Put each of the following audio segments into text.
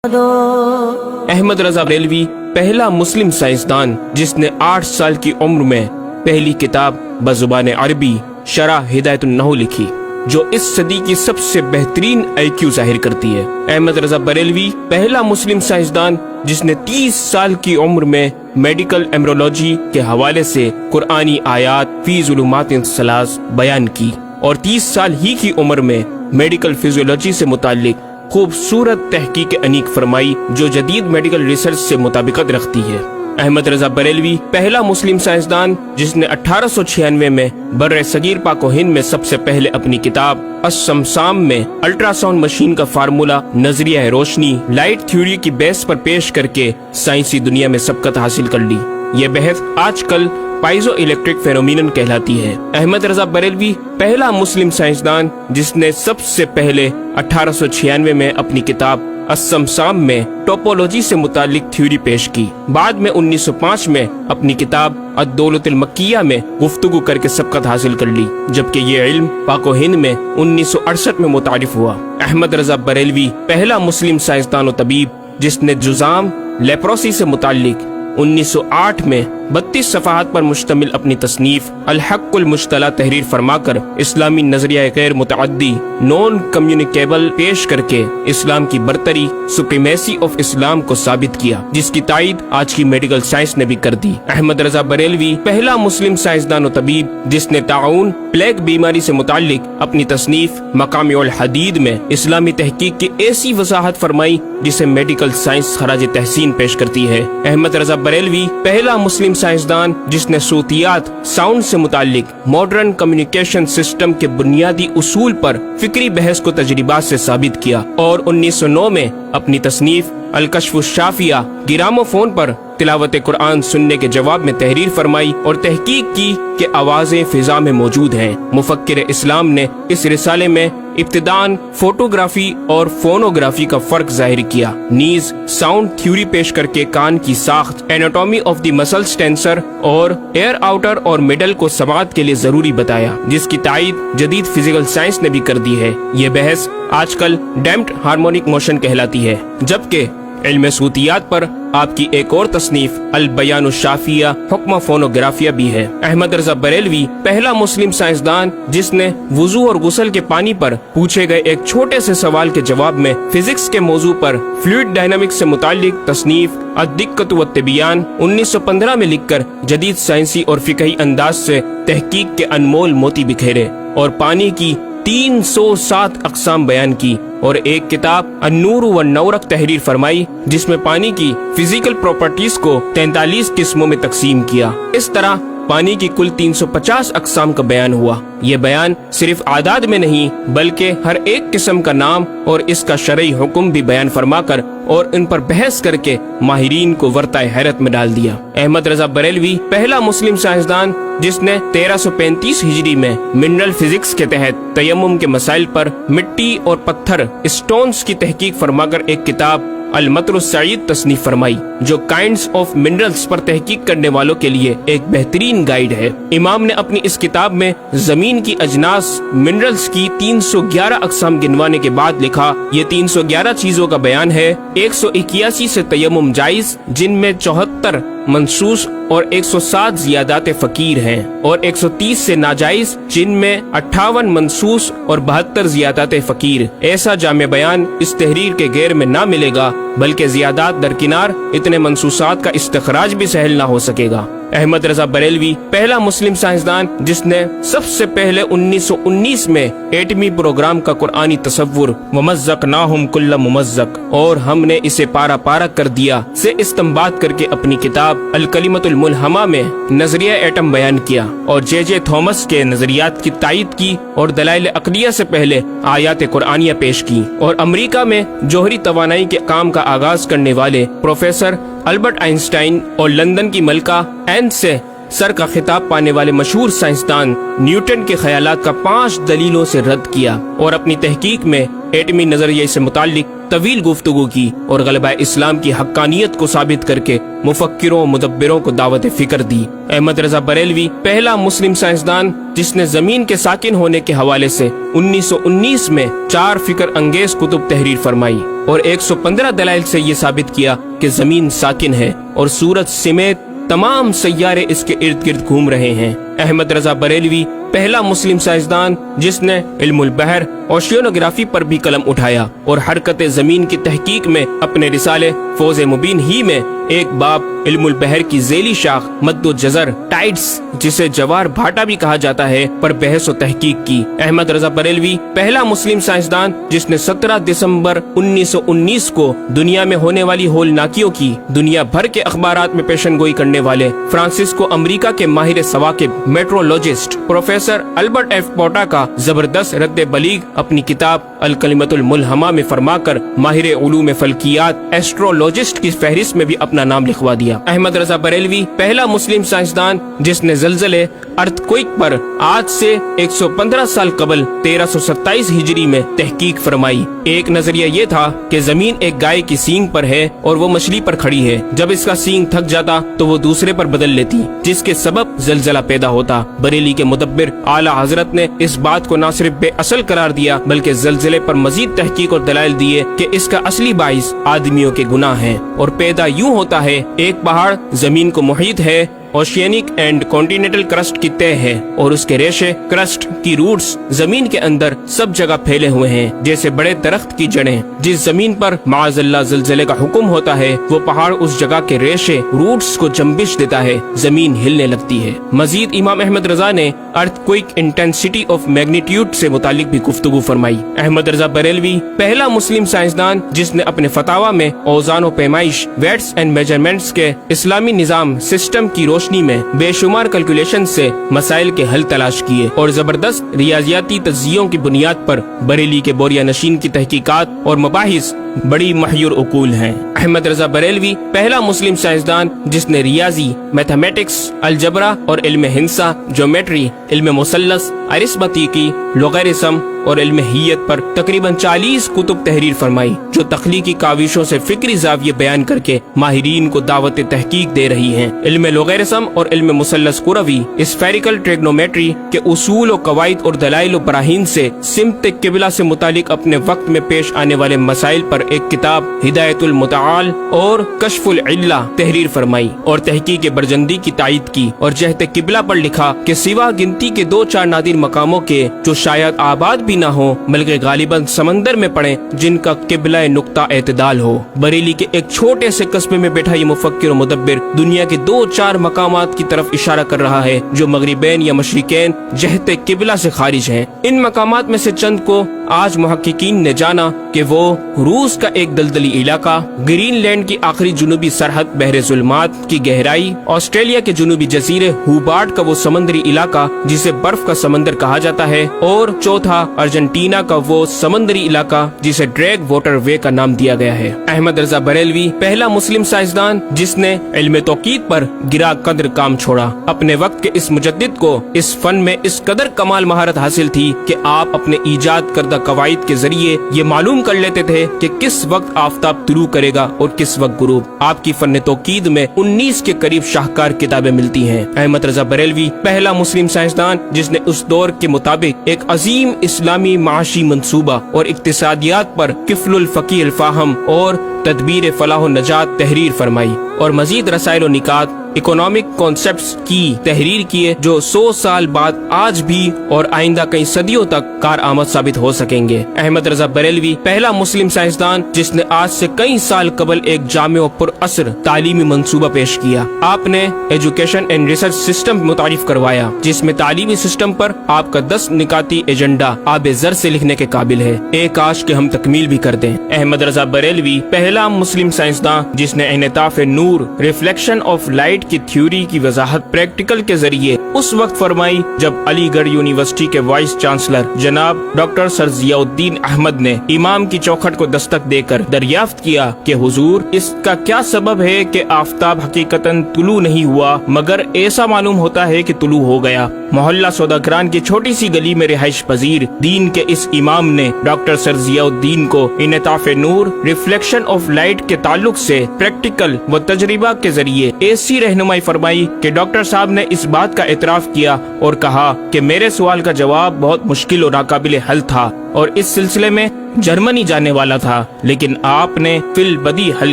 احمد رضا بریلوی پہلا مسلم سائنسدان جس نے 8 سال کی عمر میں پہلی کتاب بزبان عربی شرح ہدایت النحو لکھی، جو اس صدی کی سب سے بہترین IQ ظاہر کرتی ہے۔ احمد رضا بریلوی پہلا مسلم سائنسدان جس نے 30 سال کی عمر میں میڈیکل ایمرولوجی کے حوالے سے قرآنی آیات فی ظلمات ثلاث بیان کی، اور 30 سال ہی کی عمر میں میڈیکل فزیولوجی سے متعلق خوبصورت تحقیق انیق فرمائی جو جدید میڈیکل ریسرچ سے مطابقت رکھتی ہے۔ احمد رضا بریلوی پہلا مسلم سائنسدان جس نے 1896 میں بر صغیر پاک و ہند میں سب سے پہلے اپنی کتاب السمسام میں الٹرا ساؤنڈ مشین کا فارمولا نظریہ روشنی لائٹ تھیوری کی بیس پر پیش کر کے سائنسی دنیا میں سبقت حاصل کر لی۔ یہ بحث آج کل پائزو الیکٹرک فینومینن کہلاتی ہے۔ احمد رضا بریلوی پہلا مسلم سائنسدان جس نے سب سے پہلے 1896 میں اپنی کتاب السمسام میں ٹوپولوجی سے متعلق تھیوری پیش کی۔ بعد میں 1905 میں اپنی کتاب الدولۃ المکیہ میں گفتگو کر کے سبقت حاصل کر لی، جبکہ یہ علم پاک و ہند میں 1968 میں متعارف ہوا۔ احمد رضا بریلوی پہلا مسلم سائنسدان و طبیب جس نے جذام لیپروسی سے متعلق 1908 میں 32 صفحات پر مشتمل اپنی تصنیف الحق المجتلی تحریر فرما کر اسلامی نظریہ غیر متعدی نون کمیونیکیبل پیش کر کے اسلام کی برتری سپریمیسی آف اسلام کو ثابت کیا، جس کی تائید آج کی میڈیکل سائنس نے بھی کر دی۔ احمد رضا بریلوی پہلا مسلم سائنسدان و طبیب جس نے طاعون پلیگ بیماری سے متعلق اپنی تصنیف مقامع الحدید میں اسلامی تحقیق کی ایسی وضاحت فرمائی جسے میڈیکل سائنس خراج تحسین پیش کرتی ہے۔ احمد رضا بریلوی پہلا مسلم سائنسدان جس نے صوتیات ساؤنڈ سے متعلق ماڈرن کمیونیکیشن سسٹم کے بنیادی اصول پر فکری بحث کو تجربات سے ثابت کیا، اور 1909 میں اپنی تصنیف الکشف الشافیہ گراموفون پر تلاوت قرآن سننے کے جواب میں تحریر فرمائی اور تحقیق کی کہ آوازیں فضا میں موجود ہیں۔ مفکر اسلام نے اس رسالے میں ابتداً فوٹوگرافی اور فونوگرافی کا فرق ظاہر کیا، نیز ساؤنڈ تھیوری پیش کر کے کان کی ساخت anatomy of the muscles tensor اور ایئر آؤٹر اور مڈل کو سماعت کے لیے ضروری بتایا، جس کی تائید جدید فزیکل سائنس نے بھی کر دی ہے۔ یہ بحث آج کل ڈیمپڈ ہارمونک موشن کہلاتی ہے، جبکہ علم صوتیات پر آپ کی ایک اور تصنیف البیان الشافیہ حکم فونوگرافیہ بھی ہے۔ احمد رضا بریلوی پہلا مسلم سائنسدان جس نے وضو اور غسل کے پانی پر پوچھے گئے ایک چھوٹے سے سوال کے جواب میں فزکس کے موضوع پر فلوئڈ ڈائنامکس سے متعلق تصنیف الدقۃ والتبیان 1915 میں لکھ کر جدید سائنسی اور فقہی انداز سے تحقیق کے انمول موتی بکھیرے، اور پانی کی 307 اقسام بیان کی، اور ایک کتاب النور والنورق تحریر فرمائی جس میں پانی کی فزیکل پراپرٹیز کو 43 قسموں میں تقسیم کیا۔ اس طرح پانی کی کل 350 اقسام کا بیان ہوا۔ یہ بیان صرف اعداد میں نہیں بلکہ ہر ایک قسم کا نام اور اس کا شرعی حکم بھی بیان فرما کر اور ان پر بحث کر کے ماہرین کو ورطۂ حیرت میں ڈال دیا۔ احمد رضا بریلوی پہلا مسلم سائنسدان جس نے 1335 ہجری میں منرل فزکس کے تحت تیمم کے مسائل پر مٹی اور پتھر اسٹونز کی تحقیق فرما کر ایک کتاب المطر السعید تصنیف فرمائی، جو کائنڈز آف منرلز پر تحقیق کرنے والوں کے لیے ایک بہترین گائیڈ ہے۔ امام نے اپنی اس کتاب میں زمین کی اجناس منرلز کی 311 اقسام گنوانے کے بعد لکھا، یہ 311 چیزوں کا بیان ہے۔ 181 سے تیمم جائز جن میں 74 منصوص اور 107 زیادات فقیر ہیں، اور 130 سے ناجائز جن میں 58 منصوص اور 72 زیادات فقیر۔ ایسا جامع بیان اس تحریر کے غیر میں نہ ملے گا، بلکہ زیادات درکنار اتنے منصوصات کا استخراج بھی سہل نہ ہو سکے گا۔ احمد رضا بریلوی پہلا مسلم سائنسدان جس نے سب سے پہلے 1919 میں ایٹمی پروگرام کا قرآنی تصور ومزقناہم کل ممزق اور ہم نے اسے پارا پارا کر دیا سے استنباط کر کے اپنی کتاب الکلمۃ الملہمہ میں نظریہ ایٹم بیان کیا، اور جے تھامس کے نظریات کی تائید کی اور دلائل عقلیہ سے پہلے آیات قرآنیہ پیش کی، اور امریکہ میں جوہری توانائی کے کام کا آغاز کرنے والے پروفیسر البرٹ آئنسٹائن اور لندن کی ملکہ این سے سر کا خطاب پانے والے مشہور سائنسدان نیوٹن کے خیالات کا 5 دلیلوں سے رد کیا، اور اپنی تحقیق میں ایٹمی نظریے سے متعلق طویل گفتگو کی اور غلبہ اسلام کی حقانیت کو ثابت کر کے مفکروں و مدبروں کو دعوت فکر دی۔ احمد رضا بریلوی پہلا مسلم سائنسدان جس نے زمین کے ساکن ہونے کے حوالے سے 1919 میں 4 فکر انگیز کتب تحریر فرمائی اور 115 دلائل سے یہ ثابت کیا کہ زمین ساکن ہے اور سورج سمیت تمام سیارے اس کے ارد گرد گھوم رہے ہیں۔ احمد رضا بریلوی پہلا مسلم سائنسدان جس نے علم البحر اوشینوگرافی پر بھی قلم اٹھایا اور حرکت زمین کی تحقیق میں اپنے رسالے فوز مبین ہی میں ایک باب علم البحر کی ذیلی شاخ مد و جزر ٹائڈز جسے جوار بھاٹا بھی کہا جاتا ہے پر بحث و تحقیق کی۔ احمد رضا بریلوی پہلا مسلم سائنسدان جس نے 17 دسمبر 1919 کو دنیا میں ہونے والی ہولناکیوں کی دنیا بھر کے اخبارات میں پیشن گوئی کرنے والے فرانسسکو امریکہ کے ماہر سواقب میٹرولوجسٹ پروفیسر البرٹ ایف پوٹا کا زبردست رد بلیغ اپنی کتاب الکلمۃ الملہمہ میں فرما کر ماہر علوم فلکیات ایسٹرولوجسٹ کی فہرست میں بھی اپنا نام لکھوا دیا۔ احمد رضا بریلوی پہلا مسلم سائنسدان جس نے زلزلے ارتھکوئک پر آج سے 115 سال قبل 1327 ہجری میں تحقیق فرمائی۔ ایک نظریہ یہ تھا کہ زمین ایک گائے کی سینگ پر ہے اور وہ مچھلی پر کھڑی ہے، جب اس کا سینگ تھک جاتا تو وہ دوسرے پر بدل لیتی جس کے سبب زلزلہ پیدا ہوتا۔ بریلی کے مدبر اعلی حضرت نے اس بات کو نہ صرف بے اصل قرار دیا بلکہ زلزلے پر مزید تحقیق اور دلائل دیے کہ اس کا اصلی باعث آدمیوں کے گناہ ہیں اور پیدا یوں ہوتا ہے، ایک پہاڑ زمین کو محیط ہے، اوشینک اینڈ کانٹیننٹل کرسٹ کی تہ ہے اور اس کے ریشے کرسٹ کی روٹس زمین کے اندر سب جگہ پھیلے ہوئے ہیں جیسے بڑے درخت کی جڑیں۔ جس زمین پر معاذ اللہ زلزلے کا حکم ہوتا ہے وہ پہاڑ اس جگہ کے ریشے روٹس کو جنبش دیتا ہے، زمین ہلنے لگتی ہے۔ مزید امام احمد رضا نے ارتھکوئک انٹینسٹی آف میگنیٹیوڈ سے متعلق بھی گفتگو فرمائی۔ احمد رضا بریلوی پہلا مسلم سائنسدان جس نے اپنے فتاوی میں اوزان و پیمائش ویٹس اینڈ میجرمنٹس کے اسلامی نظام سسٹم کی روشنی میں بے شمار کیلکولیشن سے مسائل کے حل تلاش کیے اور زبردست ریاضیاتی تجزیوں کی بنیاد پر بریلی کے بوریا نشین کی تحقیقات اور مباحث بڑی محیر عقول ہیں۔ احمد رضا بریلوی پہلا مسلم سائنسدان جس نے ریاضی، میتھمیٹکس، الجبرا اور علم ہندسہ، جیومیٹری، علم مثلث، ارثمیٹکی، لوغارثم اور علم ہیت پر تقریباً 40 کتب تحریر فرمائی جو تخلیقی کاوشوں سے فکری زاویے بیان کر کے ماہرین کو دعوت تحقیق دے رہی ہیں۔ علم لوغارثم اور علم مثلث کروی، اسفیریکل ٹریگنومیٹری کے اصول و قواعد اور دلائل و براہین سے سمت قبلہ سے متعلق اپنے وقت میں پیش آنے والے مسائل پر ایک کتاب ہدایت المتعال اور کشف العلہ تحریر فرمائی اور تحقیق برجندی کی تائید کی اور جہت قبلہ پر لکھا کہ سوا گنتی کے 2-4 نادر مقاموں کے جو شاید آباد بھی نہ ہو بلکہ غالباً سمندر میں پڑے جن کا قبلہ نقطہ اعتدال ہو۔ بریلی کے ایک چھوٹے سے قصبے میں بیٹھا یہ مفکر و مدبر دنیا کے 2-4 مقامات کی طرف اشارہ کر رہا ہے جو مغربین یا مشرقین جہت قبلہ سے خارج ہیں۔ ان مقامات میں سے چند کو آج محققین نے جانا کہ وہ روس کا ایک دلدلی علاقہ، گرین لینڈ کی آخری جنوبی سرحد بحر ظلمات کی گہرائی، آسٹریلیا کے جنوبی جزیرے ہوبارٹ کا وہ سمندری علاقہ جسے برف کا سمندر کہا جاتا ہے، اور چوتھا ارجنٹینا کا وہ سمندری علاقہ جسے ڈریگ واٹر وے کا نام دیا گیا ہے۔ احمد رضا بریلوی پہلا مسلم سائنسدان جس نے علم توقید پر گرا قدر کام چھوڑا۔ اپنے وقت کے اس مجدد کو اس فن میں اس قدر کمال مہارت حاصل تھی کہ آپ اپنے ایجاد کردہ قواعد کے ذریعے یہ معلوم کر لیتے تھے کہ کس وقت آفتاب طلوع کرے گا اور کس وقت غروب۔ آپ کی فن توقید میں 19 کے قریب شاہکار کتابیں ملتی ہیں۔ احمد رضا بریلوی پہلا مسلم سائنسدان جس نے اس دور کے مطابق ایک عظیم اسلامی معاشی منصوبہ اور اقتصادیات پر کفل الفقی الفاہم اور تدبیر فلاح و نجات تحریر فرمائی اور مزید رسائل و نکات اکنامک کانسیپٹس کی تحریر کیے جو 100 سال بعد آج بھی اور آئندہ کئی صدیوں تک کارآمد ثابت ہو سکیں گے۔ احمد رضا بریلوی پہلا مسلم سائنسدان جس نے آج سے کئی سال قبل ایک جامع و پر اثر تعلیمی منصوبہ پیش کیا۔ آپ نے ایجوکیشن اینڈ ریسرچ سسٹم متعارف کروایا جس میں تعلیمی سسٹم پر آپ کا 10 نکاتی ایجنڈا آب زر سے لکھنے کے قابل ہے، ایک کاش کہ ہم تکمیل بھی کر دیں۔ احمد رضا بریلوی پہلا مسلم سائنسدان جس نے انعطاف نور، ریفلیکشن آف لائٹ لائٹ کی تھیوری کی وضاحت پریکٹیکل کے ذریعے اس وقت فرمائی جب علی گڑھ یونیورسٹی کے وائس چانسلر جناب ڈاکٹر سر ضیاء الدین احمد نے امام کی چوکھٹ کو دستک دے کر دریافت کیا کہ حضور اس کا کیا سبب ہے کہ آفتاب حقیقتاً طلوع نہیں ہوا مگر ایسا معلوم ہوتا ہے کہ طلوع ہو گیا۔ محلہ سوداگران کی چھوٹی سی گلی میں رہائش پذیر دین کے اس امام نے ڈاکٹر سر ضیاء الدین کو انعطاف نور ریفلیکشن آف لائٹ کے تعلق سے پریکٹیکل و تجربہ کے ذریعے ایسی رہنمائی فرمائی کہ ڈاکٹر صاحب نے اس بات کا اعتراف کیا اور کہا کہ میرے سوال کا جواب بہت مشکل اور ناقابل حل تھا اور اس سلسلے میں جرمنی جانے والا تھا، لیکن آپ نے فی البدی حل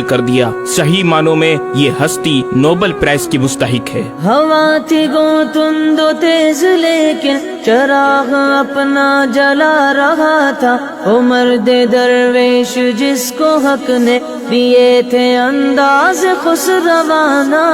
کر دیا۔ صحیح معنوں میں یہ ہستی نوبل پرائز کی مستحق ہے۔ ہوا تھی گو تند و تیز لیکن چراغ اپنا جلا رہا تھا، وہ مرد درویش جس کو حق نے دیے تھے انداز خسروانہ۔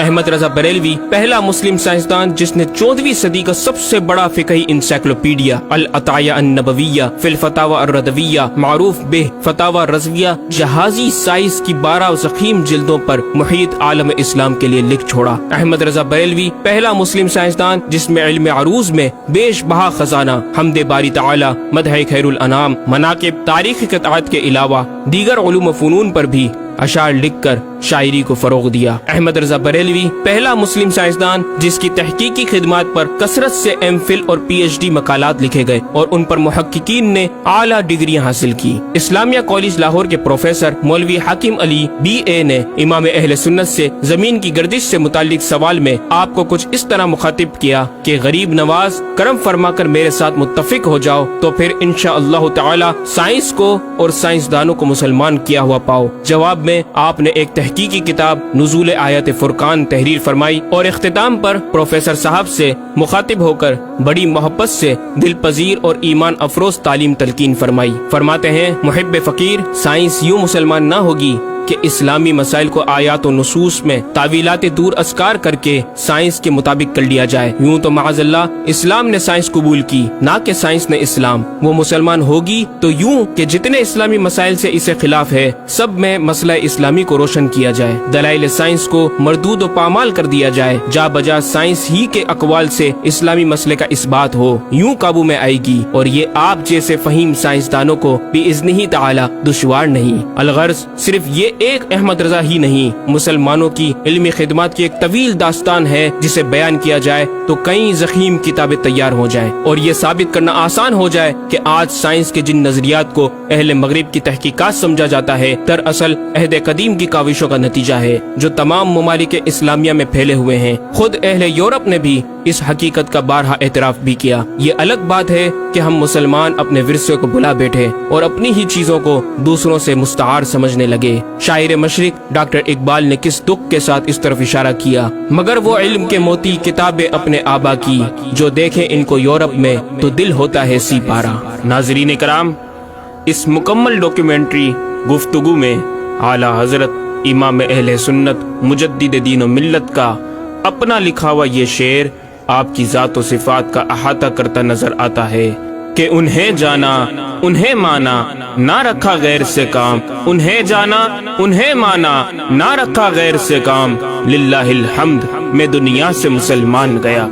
احمد رضا بریلوی پہلا مسلم سائنسدان جس نے 14ویں صدی کا سب سے بڑا فقہی انسائکلوپیڈیا العطایہ النبویہ فی الفتاوی الردویہ معروف بہ فتاوی رضویہ جہازی سائنس کی 12 ضخیم جلدوں پر محیط عالم اسلام کے لیے لکھ چھوڑا۔ احمد رضا بریلوی پہلا مسلم سائنسدان جس میں علم عروض میں بیش بہا خزانہ حمد باری تعالی، مدح خیر الانام، مناقب، تاریخی قطعات کے علاوہ دیگر علوم و فنون پر بھی اشعار لکھ کر شاعری کو فروغ دیا۔ احمد رضا بریلوی پہلا مسلم سائنسدان جس کی تحقیقی خدمات پر کثرت سے ایم فل اور پی ایچ ڈی مقالات لکھے گئے اور ان پر محققین نے اعلیٰ ڈگریاں حاصل کی۔ اسلامیہ کالج لاہور کے پروفیسر مولوی حاکم علی بی اے نے امام اہل سنت سے زمین کی گردش سے متعلق سوال میں آپ کو کچھ اس طرح مخاطب کیا کہ غریب نواز کرم فرما کر میرے ساتھ متفق ہو جاؤ تو پھر انشاءاللہ تعالی سائنس کو اور سائنسدانوں کو مسلمان کیا ہوا پاؤ۔ جواب میں آپ نے ایک تحقیقی کتاب نزول آیات فرقان تحریر فرمائی اور اختتام پر پروفیسر صاحب سے مخاطب ہو کر بڑی محبت سے دل پذیر اور ایمان افروز تعلیم تلقین فرمائی۔ فرماتے ہیں محب فقیر سائنس یوں مسلمان نہ ہوگی کہ اسلامی مسائل کو آیات و نصوص میں تعویلات دور اسکار کر کے سائنس کے مطابق کر لیا جائے۔ یوں تو معاذ اللہ اسلام نے سائنس قبول کی نہ کہ سائنس نے اسلام۔ وہ مسلمان ہوگی تو یوں کہ جتنے اسلامی مسائل سے اسے خلاف ہے سب میں مسئلہ اسلامی کو روشن کیا جائے، دلائل سائنس کو مردود و پامال کر دیا جائے، جا بجا سائنس ہی کے اقوال سے اسلامی مسئلے کا اثبات ہو، یوں قابو میں آئے گی اور یہ آپ جیسے فہیم سائنسدانوں کو باذنہ تعالی دشوار نہیں۔ الغرض صرف یہ ایک احمد رضا ہی نہیں، مسلمانوں کی علمی خدمات کی ایک طویل داستان ہے جسے بیان کیا جائے تو کئی ضخیم کتابیں تیار ہو جائیں اور یہ ثابت کرنا آسان ہو جائے کہ آج سائنس کے جن نظریات کو اہل مغرب کی تحقیقات سمجھا جاتا ہے دراصل عہد قدیم کی کاوشوں کا نتیجہ ہے جو تمام ممالک اسلامیہ میں پھیلے ہوئے ہیں۔ خود اہل یورپ نے بھی اس حقیقت کا بارہا اعتراف بھی کیا۔ یہ الگ بات ہے کہ ہم مسلمان اپنے ورثے کو بلا بیٹھے اور اپنی ہی چیزوں کو دوسروں سے مستعار سمجھنے لگے۔ شاعر مشرق ڈاکٹر اقبال نے کس دکھ کے ساتھ اس طرف اشارہ کیا، مگر وہ علم کے موتی کتابیں اپنے آبا کی، جو دیکھیں ان کو یورپ میں تو دل ہوتا ہے سی پارا۔ ناظرین کرام، اس مکمل ڈاکیومنٹری گفتگو میں اعلیٰ حضرت امام اہل سنت مجدد دین و ملت کا اپنا لکھا ہوا یہ شعر آپ کی ذات و صفات کا احاطہ کرتا نظر آتا ہے کہ انہیں جانا انہیں مانا نہ رکھا غیر سے کام، انہیں جانا انہیں مانا نہ رکھا غیر سے کام، للہ الحمد میں دنیا سے مسلمان گیا۔